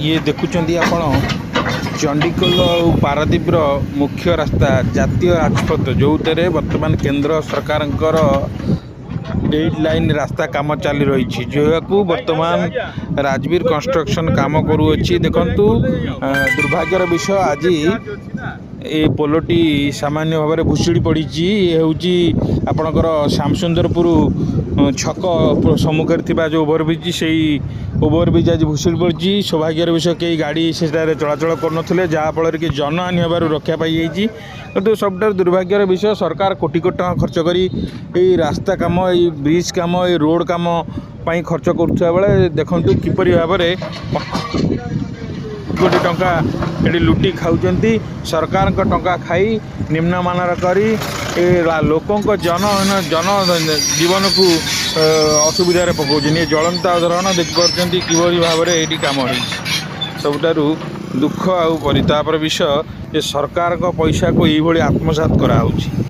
ये देखुंत आपण चंडीखोल और पारादीपर मुख्य रास्ता जातीय राजपथ जो बर्तमान केंद्र सरकार एट लाइन रास्ता काम चली रही जो बर्तमान राजवीर कंस्ट्रक्शन काम करुच्ची देखु दुर्भाग्यर विषय आज ये पोलोटी सामान्य भाव में भुशुड़ी पड़ी। ये हूँ आपणकर श्यामसुंदरपुर छक सम्मुखें थी जो ओभरब्रिज से ओभरब्रिज आज भुशुड़ी पड़ी। सौभाग्यर विषय कई गाड़ी से चलाचल कर जहाँफल कि जनहानि होबार रक्षा पाई किंतु सबुठ दुर्भाग्यर विषय सरकार कोटी कोटी टका खर्च कर रास्ता काम ये ब्रिज काम ये रोड काम खर्च करुवा बेले देखु किपरि भाव में कोटी टंका ये लुटी खाऊं सरकार टंका खाई निम्नमानर करी लोकों जन जीवन को असुविधा पकाउछन। ज्वलंत उदाहरण देखिपुर किभली भाव में ये कम हो सबुठारु दुख आ परितापर विषय जे सरकार पैसा को यही आत्मसात कराउछि।